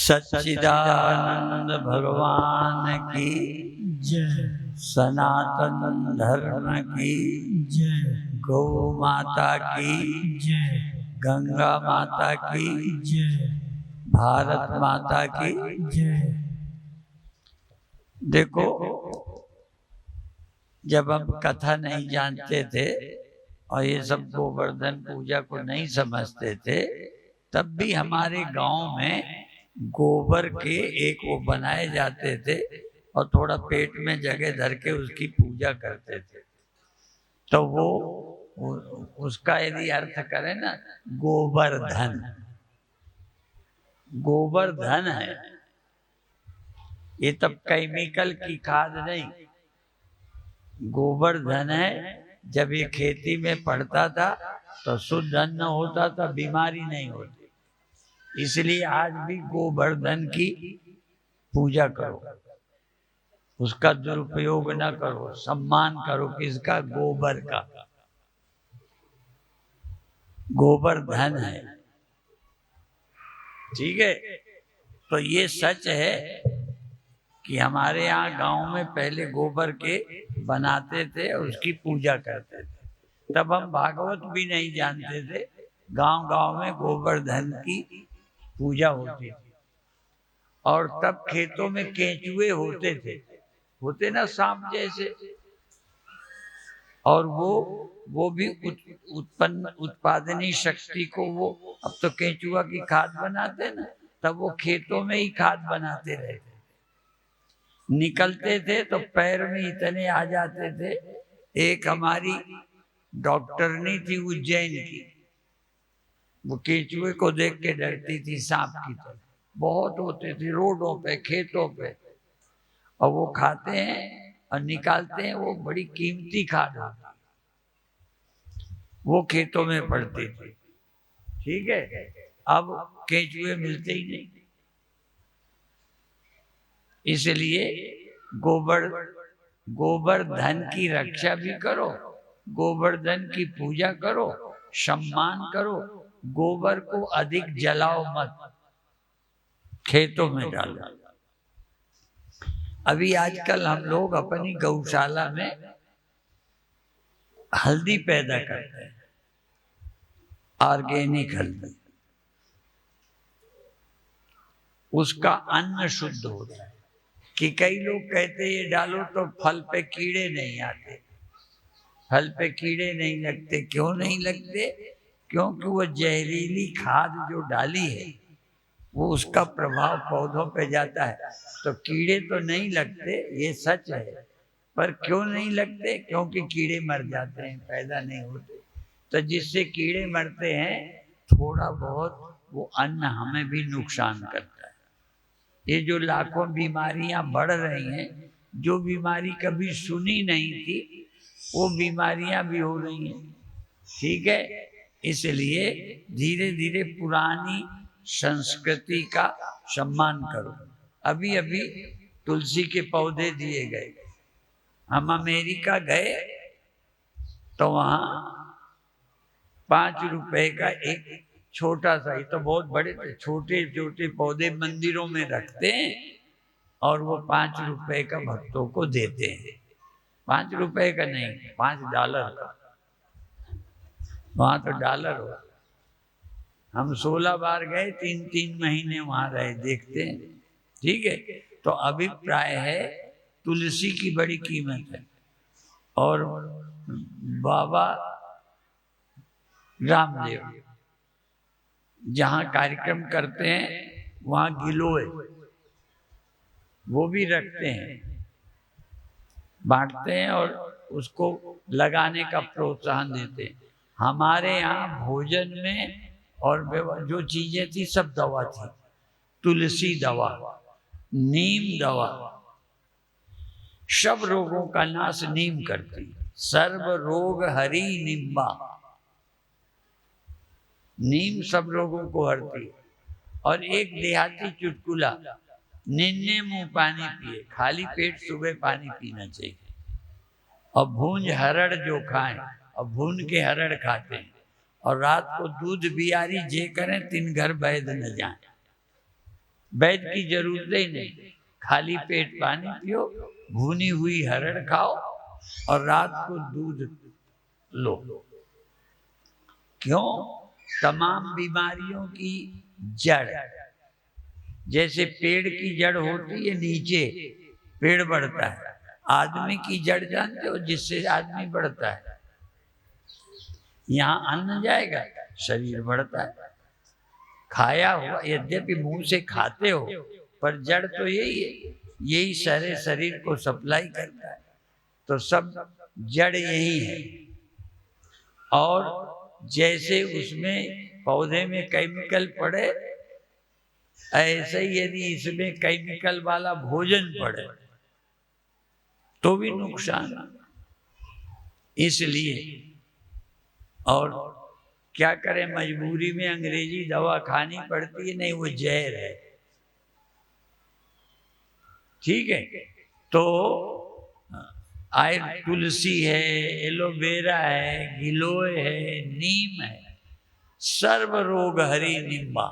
सच्चिदानंद भगवान की जय। सनातन धर्म की जय। गौ माता की जय। गंगा माता की जय। भारत माता की जय। देखो, जब हम कथा नहीं जानते थे और ये सब गोवर्धन पूजा को नहीं समझते थे, तब भी हमारे गांव में गोबर के एक वो बनाए जाते थे और थोड़ा पेट में जगह धर के उसकी पूजा करते थे। तो वो उसका यदि अर्थ करें ना, गोवर्धन, गोवर्धन है ये, तब केमिकल की खाद नहीं, गोवर्धन है। जब ये खेती में पड़ता था तो शुद्ध अन्न होता था, बीमारी नहीं होती। इसलिए आज भी गोवर्धन की पूजा करो, उसका दुरुपयोग न करो, सम्मान करो किसका? गोबर का। गोवर्धन है, ठीक है। तो ये सच है कि हमारे यहाँ गांव में पहले गोबर के बनाते थे और उसकी पूजा करते थे। तब हम भागवत भी नहीं जानते थे, गांव गांव में गोवर्धन की पूजा होती थी। और तब खेतों में केंचुए होते थे, होते ना सांप जैसे, और वो भी उत्पन्न उत्पादनी शक्ति को वो, अब तो केंचुआ की खाद बनाते ना, तब वो खेतों में ही खाद बनाते रहते, निकलते थे तो पैर में इतने आ जाते थे। एक हमारी डॉक्टरनी थी उज्जैन की, वो केंचुए को देख के डरती थी, सांप की तरह बहुत होते थे रोडों पे, खेतों पे, और वो खाते हैं और निकालते हैं, वो बड़ी कीमती खाद होती, वो खेतों में पड़ती थी, ठीक है। अब केंचुए मिलते ही नहीं, इसलिए गोवर्धन की रक्षा भी करो, गोवर्धन की पूजा करो, सम्मान करो। गोबर को अधिक जलाओ मत, खेतों में डालो। अभी आजकल हम लोग अपनी गौशाला में हल्दी पैदा करते हैं, ऑर्गेनिक हल्दी, उसका अन्न शुद्ध होता है। कि कई लोग कहते ये डालो तो फल पे कीड़े नहीं आते, फल पे कीड़े नहीं लगते। क्यों नहीं लगते? क्योंकि वो जहरीली खाद जो डाली है वो, उसका प्रभाव पौधों पे जाता है, तो कीड़े तो नहीं लगते, ये सच है। पर क्यों नहीं लगते? क्योंकि कीड़े मर जाते हैं, पैदा नहीं होते। तो जिससे कीड़े मरते हैं, थोड़ा बहुत वो अन्न हमें भी नुकसान करता है। ये जो लाखों बीमारियां बढ़ रही हैं, जो बीमारी कभी सुनी नहीं थी, वो बीमारियां भी हो रही हैं, ठीक है। इसलिए धीरे धीरे पुरानी संस्कृति का सम्मान करो। अभी अभी तुलसी के पौधे दिए गए, हम अमेरिका गए तो वहाँ 5 रुपए का एक छोटा सा, ये तो बहुत बड़े थे, छोटे छोटे पौधे मंदिरों में रखते हैं और वो 5 रुपए का भक्तों को देते हैं। 5 रुपए का नहीं, $5 का, वहाँ तो डॉलर हो। हम 16 बार गए, 3-3 महीने वहाँ रहे, देखते हैं, ठीक है। तो अभिप्राय है तुलसी की बड़ी कीमत है। और बाबा रामदेव जहाँ कार्यक्रम करते हैं वहाँ गिलोय वो भी रखते हैं, बांटते हैं और उसको लगाने का प्रोत्साहन देते हैं। हमारे यहाँ भोजन में और जो चीजें थी सब दवा थी, तुलसी दवा, नीम दवा, सब रोगों का नाश नीम करती, सर्व रोग हरि निम्बा, नीम सब रोगों को हरती। और एक देहाती चुटकुला, निन्ने मुंह पानी पिए, खाली पेट सुबह पानी पीना चाहिए। और भूंज हरड़ जो खाएं, और भून के हरड़ खाते हैं, और रात को दूध बियारी जे करें, 3 घर वैद न जाए। वैद की जरूरत ही नहीं, खाली पेट पानी पियो, भुनी हुई हरड़ खाओ और रात को दूध लो। क्यों? तमाम बीमारियों की जड़, जैसे पेड़ की जड़ होती है नीचे, पेड़ बढ़ता है। आदमी की जड़ जानते हो, जिससे आदमी बढ़ता है। यहाँ अन्न जाएगा, शरीर बढ़ता है। खाया हुआ यद्यपि मुंह से खाते हो, पर जड़ तो यही है, यही सारे शरीर को सप्लाई करता है। तो सब जड़ यही है। और जैसे उसमें पौधे में केमिकल पड़े, ऐसे ही यदि इसमें केमिकल वाला भोजन पड़े तो भी नुकसान। इसलिए और क्या करें, मजबूरी में अंग्रेजी दवा खानी पड़ती है, नहीं वो जहर है। ठीक है, तो तुलसी है, एलोवेरा है, गिलोय है, नीम है, सर्व रोग हरि निम्बा।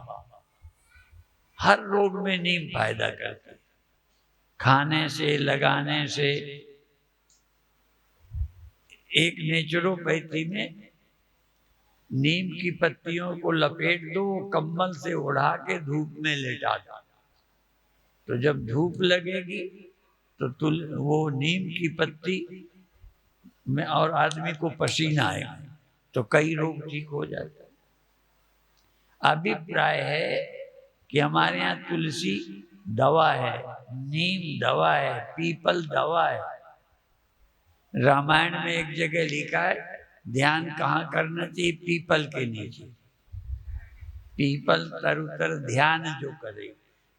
हर रोग में नीम फायदा करता है, खाने से, लगाने से। एक नेचुरोपैथी में नीम की पत्तियों को लपेट दो, कंबल से उड़ा के धूप में लेटा दो, तो जब धूप लगेगी तो वो नीम की पत्ती में और आदमी को पसीना आएगा, तो कई रोग ठीक हो जाते हैं। अभिप्राय है कि हमारे यहाँ तुलसी दवा है, नीम दवा है, पीपल दवा है। रामायण में एक जगह लिखा है, ध्यान कहाँ करना चाहिए? पीपल के नीचे। पीपल तरुतर ध्यान जो करे,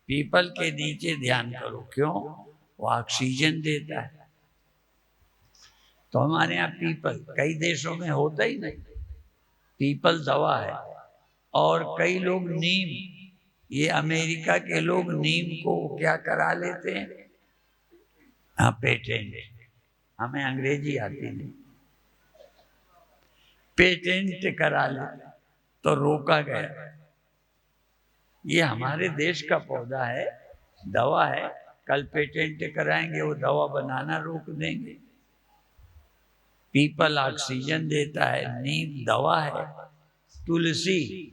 पीपल के नीचे ध्यान करो। क्यों? वो ऑक्सीजन देता है। तो हमारे यहाँ पीपल, कई देशों में होता ही नहीं, पीपल दवा है। और कई लोग नीम, ये अमेरिका के लोग नीम को क्या करा लेते हैं, हाँ पेटेंट। हमें अंग्रेजी आती नहीं, पेटेंट करा लेते, तो रोका गया। ये हमारे देश का पौधा है, दवा है, कल पेटेंट कराएंगे, वो दवा बनाना रोक देंगे। पीपल ऑक्सीजन देता है, नीम दवा है, तुलसी,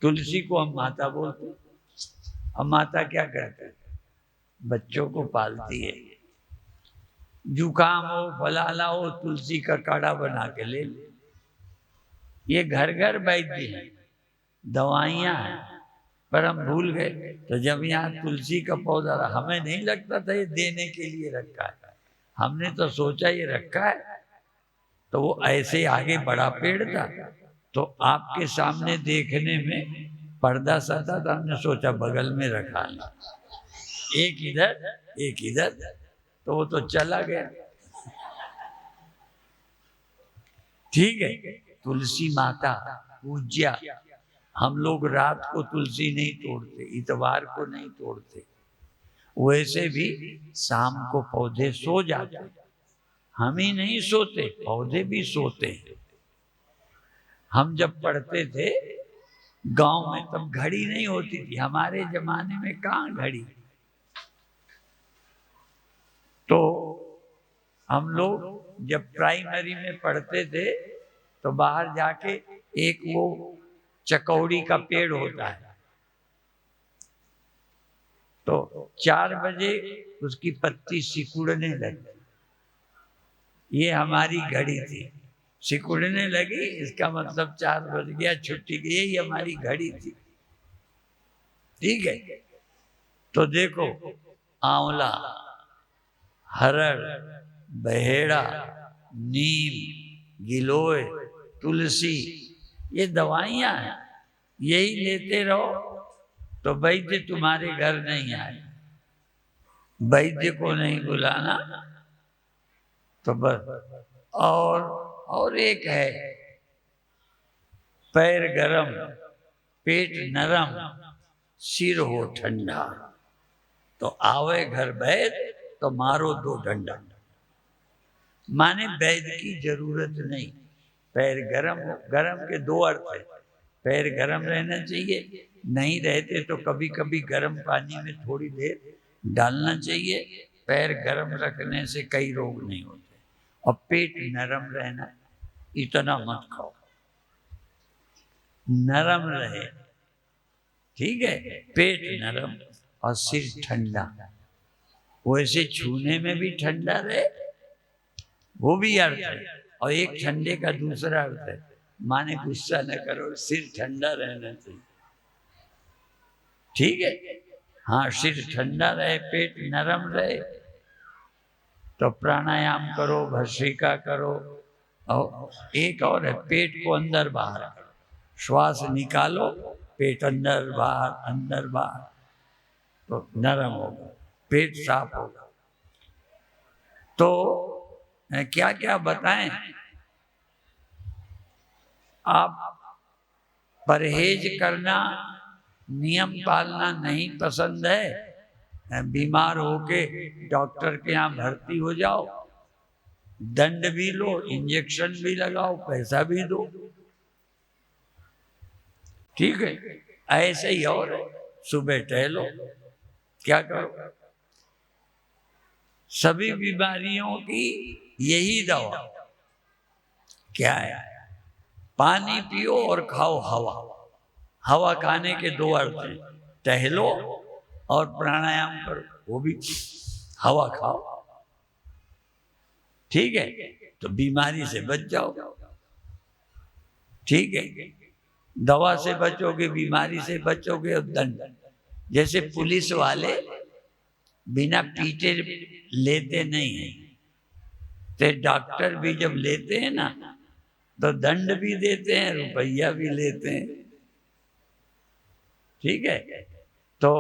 तुलसी को हम माता बोलते हैं। अब माता क्या करती है? बच्चों को पालती है। जुकाम हो, फलाना हो, तुलसी का काढ़ा बना के ले ले। ये घर घर वैद्य है, दवाइयाँ हैं, पर हम भूल गए। तो जब यहाँ तुलसी का पौधा रहा, हमें नहीं लगता था ये देने के लिए रखा है, हमने तो सोचा ये रखा है, तो वो ऐसे आगे बड़ा पेड़ था, तो आपके सामने देखने में पर्दा सटा था, हमने सोचा बगल में रखा ले, एक इधर एक इधर, तो वो तो चला गया। ठीक है, तुलसी माता पूज्या। हम लोग रात को तुलसी नहीं तोड़ते, इतवार को नहीं तोड़ते, वैसे भी शाम को पौधे सो जाते, हम ही नहीं सोते, पौधे भी सोते हैं। हम जब पढ़ते थे गांव में, तब घड़ी नहीं होती थी, हमारे जमाने में कहाँ घड़ी। तो हम लोग जब प्राइमरी में पढ़ते थे, तो बाहर जाके एक वो चकौड़ी का पेड़ होता है, तो 4 बजे उसकी पत्ती सिकुड़ने लगी। ये हमारी घड़ी थी, सिकुड़ने लगी, इसका मतलब 4 बज गया, छुट्टी की, यही हमारी घड़ी थी। ठीक है, तो देखो आंवला, हरड़, बहेड़ा, नीम, गिलोय, तुलसी, ये दवाइयाँ हैं। यही लेते रहो तो वैद्य तुम्हारे घर नहीं आए, वैद्य को नहीं बुलाना, तो बस। और एक है, पैर गरम, पेट नरम, सिर हो ठंडा, तो आवे घर वैद तो मारो 2 डंडा। माने वैद की जरूरत नहीं, पैर गरम हो। गरम के 2 अर्थ है, पैर गरम रहना चाहिए, नहीं रहते तो कभी कभी गर्म पानी में थोड़ी देर डालना चाहिए। पैर गरम रखने से कई रोग नहीं होते। और पेट नरम रहना, इतना मत खाओ, नरम रहे, ठीक है, पेट नरम और सिर ठंडा। वैसे छूने में भी ठंडा रहे, वो भी अर्थ है। और एक ठंडे का दूसरा अर्थ है, माने गुस्सा न करो, सिर ठंडा रहना चाहिए, ठीक है। हाँ, सिर ठंडा रहे, पेट नरम रहे, तो प्राणायाम करो, भस्त्रिका करो। और एक और है, पेट को अंदर बाहर करो, श्वास निकालो, पेट अंदर बाहर, तो नरम होगा, पेट साफ होगा। तो क्या क्या बताएं, आप परहेज करना, नियम पालना नहीं पसंद है, बीमार होके डॉक्टर के यहाँ भर्ती हो जाओ, दंड भी लो, इंजेक्शन भी लगाओ, पैसा भी दो, ठीक है। ऐसे ही और सुबह टहलो, क्या करो, सभी बीमारियों की यही दवा क्या है, पानी पियो और खाओ हवा। हवा खाने के 2 अर्थ हैं, टहलो और प्राणायाम करो, वो भी हवा खाओ, ठीक है। तो बीमारी से बच जाओ, ठीक है। दवा से बचोगे, बीमारी से बचोगे, और दंड, जैसे पुलिस वाले बिना पीटे लेते नहीं हैं, तो डॉक्टर भी जब लेते हैं ना, तो दंड भी देते हैं, रुपया भी लेते हैं, ठीक है। तो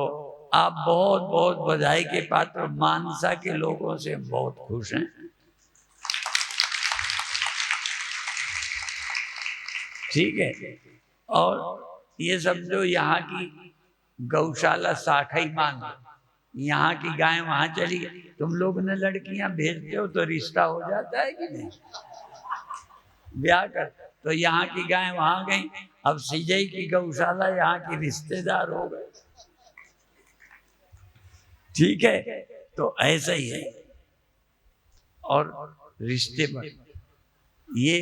आप बहुत बहुत बधाई के पात्र, मानसा के लोगों से बहुत खुश हैं, ठीक है। और ये समझो, यहाँ की गौशाला शाखा ही मान लो, यहाँ की गाय वहां चली गई। तुम लोग ने लड़कियां भेजते हो तो रिश्ता हो जाता है कि नहीं, ब्याह कर, तो यहाँ की गाय वहां गई, अब सीजई की गौशाला यहाँ की रिश्तेदार हो गए, ठीक है। तो ऐसा ही है, और रिश्ते पर ये,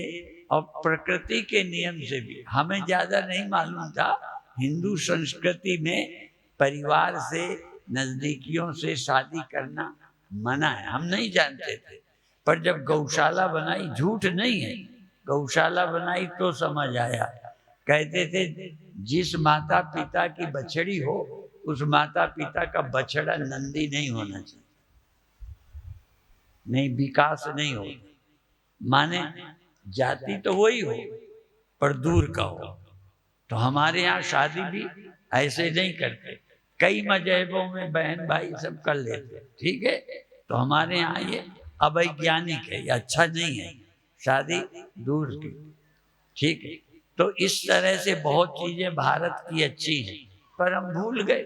और प्रकृति के नियम से भी हमें ज्यादा नहीं मालूम था। हिंदू संस्कृति में परिवार से, नजदीकियों से शादी करना मना है, हम नहीं जानते थे। पर जब गौशाला बनाई, झूठ नहीं है, गौशाला बनाई तो समझ आया। कहते थे जिस माता पिता की बछड़ी हो, उस माता पिता का बछड़ा नंदी नहीं होना चाहिए, नहीं विकास नहीं हो, माने जाति तो वही हो पर दूर का हो। तो हमारे यहाँ शादी भी ऐसे नहीं करते, कई मजहबों में बहन भाई सब कर लेते, ठीक है। तो हमारे यहाँ ये अवैज्ञानिक है, ये अच्छा नहीं है, शादी दूर की, ठीक है। तो इस तरह से बहुत चीजें भारत की अच्छी हैं, पर हम भूल गए,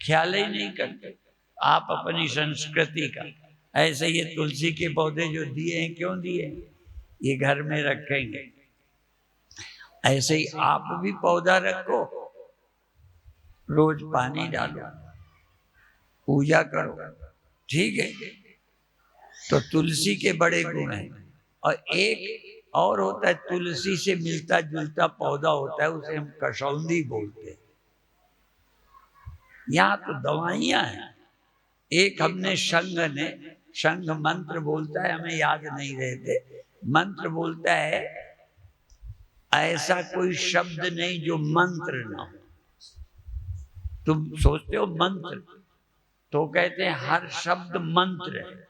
ख्याल ही नहीं करते आप अपनी संस्कृति का। ऐसे ये तुलसी के पौधे जो दिए हैं, क्यों दिए हैं, ये घर में रखेंगे, ऐसे ही आप भी पौधा रखो, रोज पानी डालो, पूजा करो, ठीक है। तो तुलसी के बड़े गुण हैं। और एक और होता है, तुलसी से मिलता जुलता पौधा होता है, उसे हम कसौंदी बोलते हैं। यहाँ तो दवाइयाँ हैं। एक हमने संघ मंत्र बोलता है, हमें याद नहीं रहते, मंत्र बोलता है, ऐसा कोई शब्द नहीं जो मंत्र ना हो। तुम सोचते हो मंत्र, तो कहते हैं हर शब्द मंत्र है,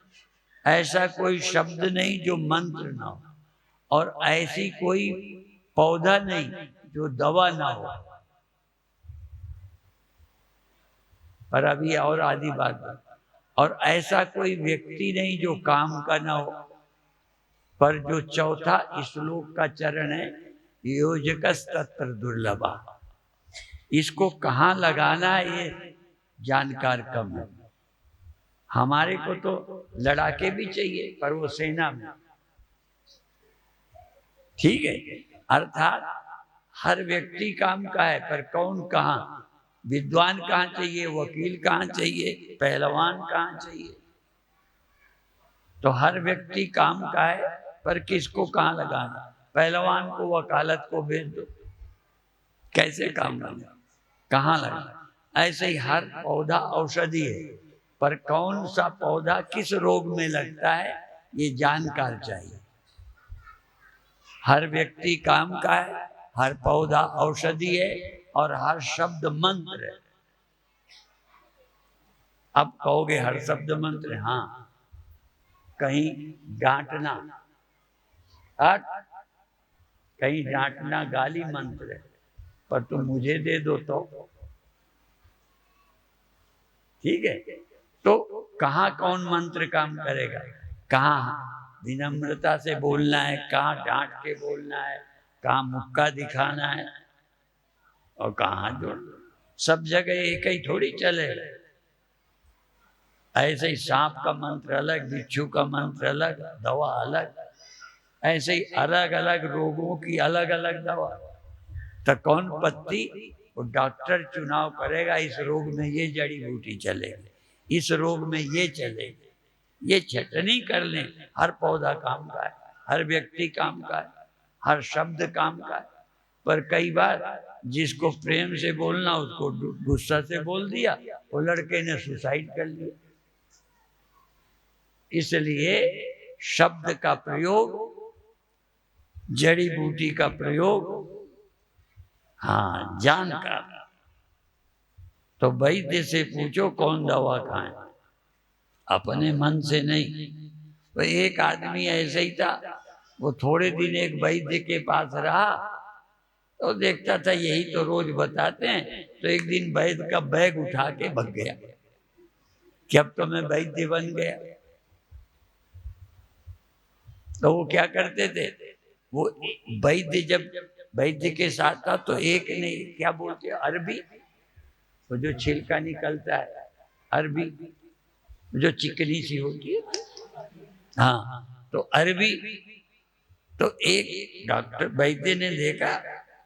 ऐसा कोई शब्द नहीं जो मंत्र ना हो, और ऐसी कोई पौधा नहीं जो दवा ना हो। पर अभी और आधी बात, और ऐसा कोई व्यक्ति नहीं जो काम का ना हो। पर जो चौथा श्लोक का चरण है, योजकस्तत्र दुर्लभा, इसको कहाँ लगाना है ये जानकार कम है। हमारे को तो लड़ाके भी चाहिए, पर वो सेना में, ठीक है। अर्थात हर व्यक्ति काम का है, पर कौन कहाँ, विद्वान कहाँ चाहिए, वकील कहाँ चाहिए, पहलवान कहाँ चाहिए। तो हर व्यक्ति काम का है, पर किसको कहाँ लगाना। पहलवान को वकालत को भेज दो, कैसे काम लगा, कहाँ लगा। ऐसे ही हर पौधा औषधि है, पर कौन सा पौधा किस रोग में लगता है ये जानकार चाहिए। हर व्यक्ति काम का है, हर पौधा औषधि है, और हर शब्द मंत्र है। अब कहोगे हर शब्द मंत्र, हाँ, कहीं डांटना, कहीं डांटना गाली मंत्र है, पर तुम मुझे दे दो तो ठीक है। तो कहाँ कौन मंत्र काम करेगा, कहाँ विनम्रता से बोलना है, कहाँ डांट के बोलना है, कहाँ मुक्का दिखाना है, और कहाँ जो सब जगह एक ही थोड़ी चले। ऐसे ही सांप का मंत्र अलग, बिच्छू का मंत्र अलग, दवा अलग। ऐसे ही अलग अलग रोगों की अलग अलग दवा। तो कौन पत्ती, वो डॉक्टर चुनाव करेगा, इस रोग में ये जड़ी बूटी चलेगी, इस रोग में ये चलेगी, ये छटनी कर लें। हर पौधा काम का है, हर व्यक्ति काम का है, हर शब्द काम का है। पर कई बार जिसको प्रेम से बोलना उसको गुस्सा से बोल दिया, वो लड़के ने सुसाइड कर लिया। इसलिए शब्द का प्रयोग, जड़ी बूटी का प्रयोग, हाँ, जानकार। तो वैद्य से पूछो कौन दवा खाए, अपने मन से नहीं। तो एक आदमी ऐसे ही था, वो थोड़े दिन एक वैद्य के पास रहा, तो देखता था यही तो रोज बताते हैं। तो एक दिन वैद्य का बैग उठा के भाग गया कि अब तो मैं वैद्य बन गया। तो वो क्या करते थे, वो वैद्य जब वैद्य के साथ था तो एक ने क्या बोलते, अरबी, वो जो छिलका निकलता है, अरबी जो चिकनी सी होती है, हाँ, तो अरबी। तो एक डॉक्टर वैद्य ने देखा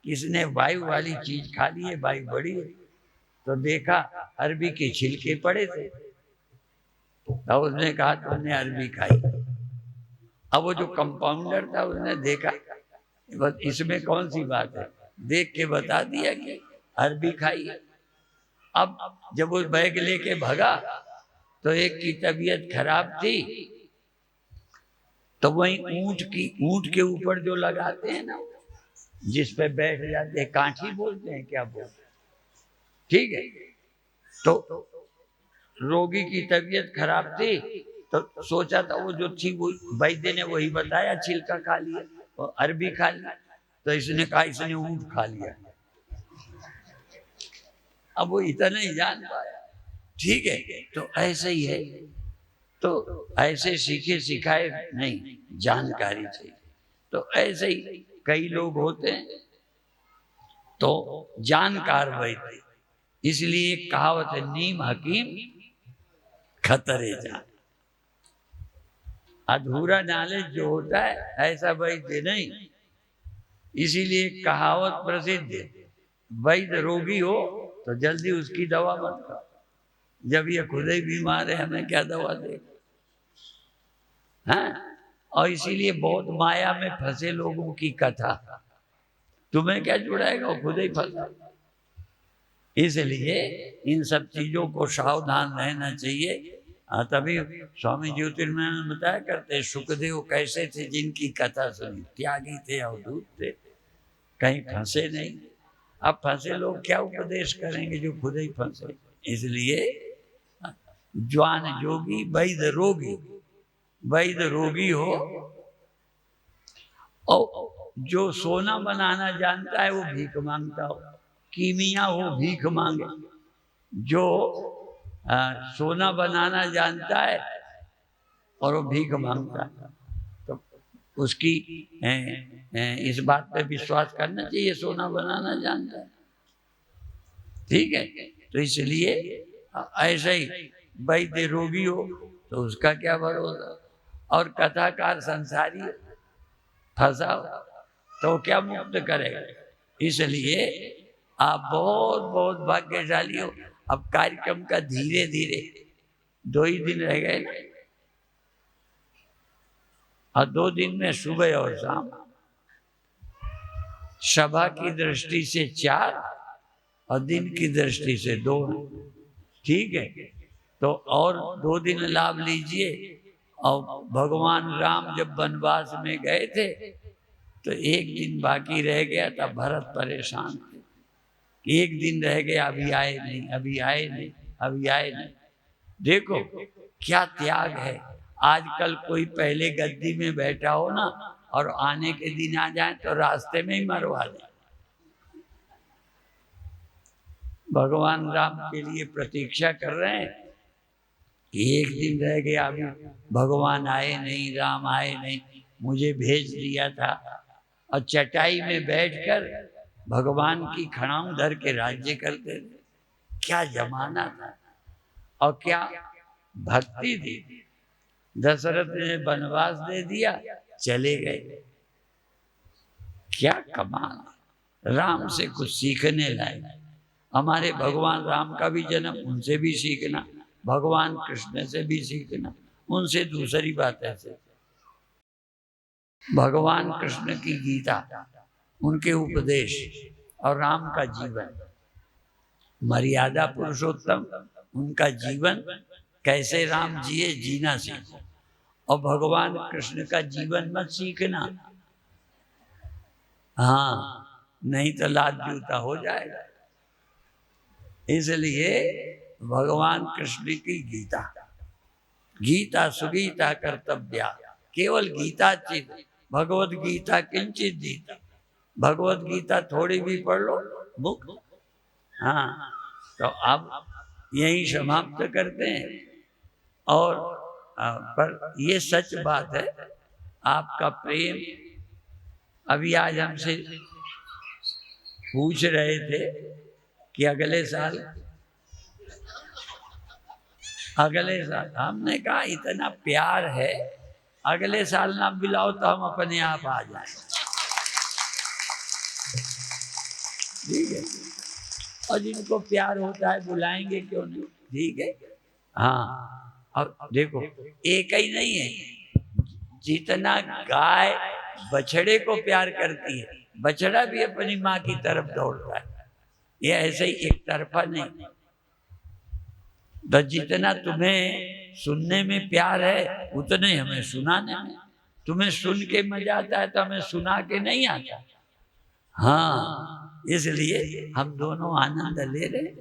किसने वायु वाली चीज खा ली है, वायु बड़ी है। तो देखा अरबी के छिलके पड़े थे, तो उसने कहा तुमने अरबी खाई। अब वो जो कंपाउंडर था उसने देखा, बस इसमें कौन सी बात है, देख के बता दिया कि अरबी खाई है। अब जब वो बैग लेके भगा तो एक की तबीयत खराब थी, तो वही ऊंट के ऊपर जो लगाते हैं ना, जिस पे बैठ जाते हैं, कांठी बोलते हैं, क्या बोलते हैं, ठीक है। तो रोगी की तबीयत खराब थी, तो सोचा था वो जो थी वो वैद्य ने वही बताया, छिलका खा लिया और अरबी खा लिया। तो इसने कहा इसने ऊंट खा लिया। अब वो इतना ही जान पाया, ठीक है। तो ऐसे ही है, तो ऐसे सीखे सिखाए नहीं, जानकारी चाहिए। तो ऐसे ही कई लोग होते हैं, तो जानकार वैद्य। इसलिए कहावत है, नीम हकीम खतरे जान। अधूरा नॉलेज जो होता है ऐसा वैद्य नहीं। इसीलिए कहावत प्रसिद्ध है, वैद्य रोगी हो तो जल्दी उसकी दवा मत खाओ, जब ये खुद ही बीमार है हमें क्या दवा देगा, हाँ। और इसीलिए बहुत माया में फंसे लोगों की कथा, तुम्हें क्या जुड़ाएगा, वो खुद ही फंसा। इसलिए इन सब चीजों को सावधान रहना चाहिए। तभी स्वामी ज्योतिर्मय बताया करते, सुखदेव कैसे थे जिनकी कथा सुनी, त्यागी थे, अवधूत थे, कहीं फंसे नहीं। अब फंसे लोग क्या उपदेश करेंगे जो खुद ही फंसे। इसलिए ज्वान जोगी वैद्य रोगी, वैद्य रोगी हो, और जो सोना बनाना जानता है वो भीख मांगता हो, कीमिया हो भीख मांगे। जो सोना बनाना जानता है और वो भीख मांगता है, तो उसकी इस बात पे विश्वास करना चाहिए, सोना बनाना जानता है। ठीक है। तो इसलिए ऐसे ही वैद्य रोगी हो तो उसका क्या भरोसा, और कथाकार संसारी हो, फंसा हो तो क्या मुक्त करेगा। इसलिए आप बहुत बहुत भाग्यशाली हो। अब कार्यक्रम का धीरे धीरे 2 ही दिन रह गए ना, और 2 दिन में सुबह और शाम, सभा की दृष्टि से 4 और दिन की दृष्टि से 2, ठीक है। तो और 2 दिन लाभ लीजिए। और भगवान राम जब वनवास में गए थे तो 1 दिन बाकी रह गया था, भरत परेशान थे, 1 दिन रह गया, अभी आए नहीं, अभी आए नहीं, अभी आए नहीं। देखो क्या त्याग है। आजकल कोई पहले गद्दी में बैठा हो ना और आने के दिन आ जाए तो रास्ते में ही मरवा दे। भगवान राम के लिए प्रतीक्षा कर रहे हैं, 1 दिन रह गया, अभी भगवान आए नहीं, राम आए नहीं, मुझे भेज दिया था। और चटाई में बैठकर भगवान की खड़ाऊं धर के राज्य करते थे। क्या जमाना था और क्या भक्ति थी। दशरथ ने वनवास दे दिया, चले गए। क्या कमाल। राम से कुछ सीखने लायक। हमारे भगवान राम का भी जन्म, उनसे भी सीखना, भगवान कृष्ण से भी सीखना, उनसे दूसरी बात ऐसे। भगवान कृष्ण की गीता, उनके उपदेश और राम का जीवन, मर्यादा पुरुषोत्तम, उनका जीवन कैसे राम जिए, जीना सीखो। और भगवान कृष्ण का जीवन मत सीखना, हाँ, नहीं तो लात जूता हो जाएगा। इसलिए भगवान कृष्ण की गीता, गीता सुगीता कर्तव्या, केवल गीता चित, भगवत गीता किंचित जीता। भगवत गीता थोड़ी भी पढ़ लो बुक। हाँ, तो अब यही समाप्त करते हैं। और पर ये सच बात है, आपका प्रेम, अभी आज हमसे पूछ रहे थे कि अगले साल हमने कहा इतना प्यार है, अगले साल ना बुलाओ तो हम अपने आप आ जाएं। ठीक है, और जिनको प्यार होता है बुलाएंगे क्यों नहीं, ठीक है। हाँ, अब देखो एक ही नहीं है, जितना गाय बछड़े को प्यार करती है, बछड़ा भी अपनी माँ की तरफ दौड़ता है। ये ऐसे ही एक तरफा नहीं। तो जितना तुम्हें सुनने में प्यार है उतने हमें सुनाने में। तुम्हें सुन के मजा आता है तो हमें सुना के नहीं आता। हाँ, इसलिए हम दोनों आनंद ले रहे,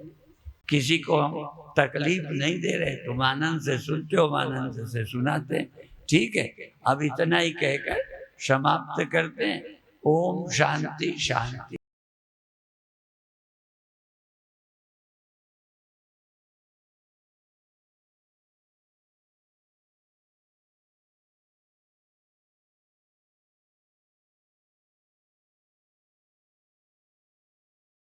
किसी को हम तकलीफ नहीं दे रहे। तुम आनंद से सुनते हो, आनंद से सुनाते, ठीक है। अब इतना ही कहकर समाप्त करते हैं। ओम शांति शांति।